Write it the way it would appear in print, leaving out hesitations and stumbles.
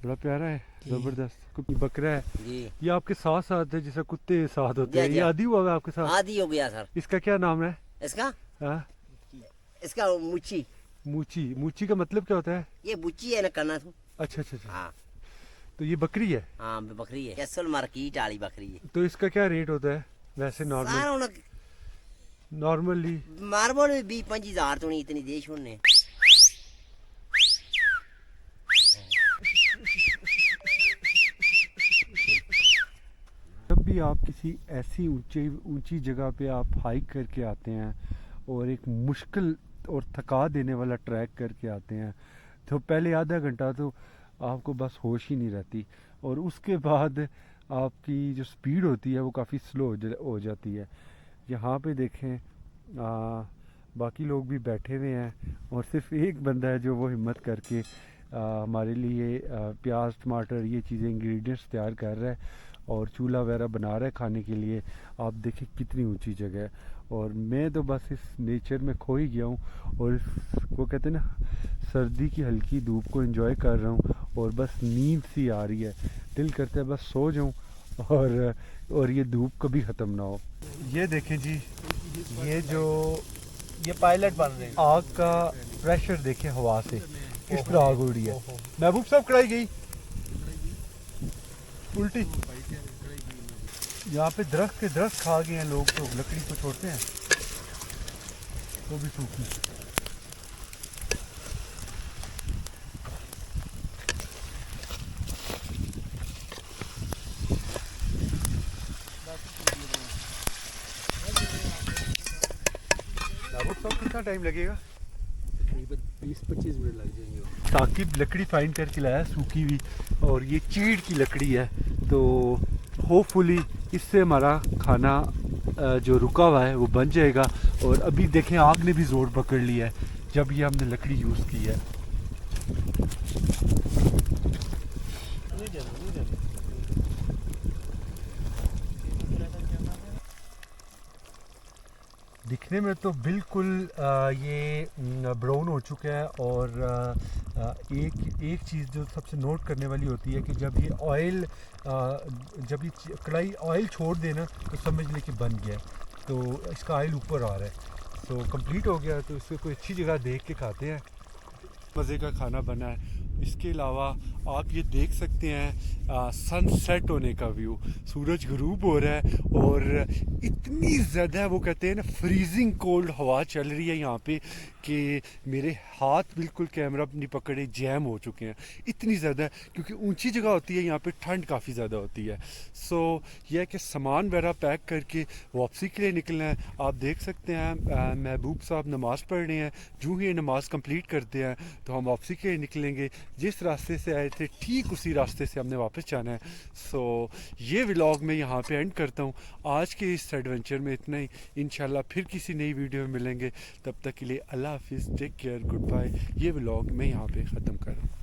बड़ा प्यारा है, जी। जबरदस्त। कोई बकरा है, जी ये आपके साथ साथ है जैसे कुत्ते साथ होते हैं, जी, ये जी। आदि हुआ है आपके साथ? आदि हो गया सर। इसका क्या नाम है? इसका हाँ? इसका मुची, मूची। मूची का मतलब क्या होता है? ये बुच्ची है ना करना तू। अच्छा अच्छा अच्छा, हाँ तो ये बकरी है, हाँ बकरी है, कैसल मार्केट वाली बकरी है। तो इसका क्या रेट होता है वैसे नॉर्मल? सारा उन नॉर्मली मारबल 20-25 तो नहीं इतनी देश होने। जब भी आप किसी ऐसी ऊंची जगह पे आप हाइक करके आते हैं और एक मुश्किल और थका देने वाला ट्रैक करके आते हैं, तो पहले आधा घंटा तो आपको बस होश ही नहीं रहती, और उसके बाद आपकी जो स्पीड होती है वो काफ़ी स्लो हो जाती है। यहाँ पे देखें बाकी लोग भी बैठे हुए हैं और सिर्फ एक बंदा है जो वो हिम्मत करके हमारे लिए प्याज टमाटर ये चीज़ें इंग्रेडिएंट्स तैयार कर रहा है और चूल्हा वगैरह बना रहा है खाने के लिए। आप देखें कितनी ऊंची जगह है, और मैं तो बस इस नेचर में खो ही गया हूँ, और वो कहते हैं ना सर्दी की हल्की धूप को एंजॉय कर रहा हूँ, और बस नींद सी आ रही है, दिल करता है बस सो जाऊँ और ये धूप कभी ख़त्म ना हो। ये देखें जी, ये पायलट बन रहे हैं, आग का प्रेशर देखें हवा से किस तरह आग उड़ रही है। महबूब साहब कढ़ाई गई उल्टी। यहाँ पे दरख्त खा गए हैं लोग, तो लकड़ी को छोड़ते हैं तो भी सूखी। कितना टाइम लगेगा? तकरीबन 20-25 मिनट लग जाएंगे। साकिब लकड़ी फाइंड करके लाया सूखी हुई, और ये चीड़ की लकड़ी है, तो होपफुली इससे हमारा खाना जो रुका हुआ है वो बन जाएगा। और अभी देखें आग ने भी ज़ोर पकड़ लिया है जब ये हमने लकड़ी यूज़ की है। दिखने में तो बिल्कुल ये ब्राउन हो चुका है, और एक चीज़ जो सबसे नोट करने वाली होती है कि जब ये ऑयल जब ये कढ़ाई ऑयल छोड़ देना तो समझ ले कि बन गया है, तो इसका ऑयल ऊपर आ रहा है, तो कंप्लीट हो गया। तो इसको कोई अच्छी जगह देख के खाते हैं। मज़े का खाना बना है। इसके अलावा आप ये देख सकते हैं सनसेट होने का व्यू, सूरज गरूब हो रहा है, और इतनी ज़्यादा वो कहते हैं ना फ्रीजिंग कोल्ड हवा चल रही है यहाँ पे कि मेरे हाथ बिल्कुल कैमरा नहीं पकड़े जैम हो चुके हैं, इतनी ज़्यादा, क्योंकि ऊंची जगह होती है यहाँ पे ठंड काफ़ी ज़्यादा होती है। सो यह है कि सामान वगैरह पैक करके वापसी के लिए निकलना है। आप देख सकते हैं महबूब साहब नमाज़ पढ़ रहे हैं, जो ही नमाज़ कंप्लीट करते हैं तो हम वापसी के लिए निकलेंगे। जिस रास्ते से आए थे ठीक उसी रास्ते से हमने वापस जाना है। सो ये व्लॉग मैं यहाँ पे एंड करता हूँ। आज के इस एडवेंचर में इतना ही, इंशाल्लाह फिर किसी नई वीडियो में मिलेंगे। तब तक के लिए अल्लाह हाफिज़, टेक केयर, गुड बाय। ये व्लॉग मैं यहाँ पे ख़त्म कर रहा हूँ।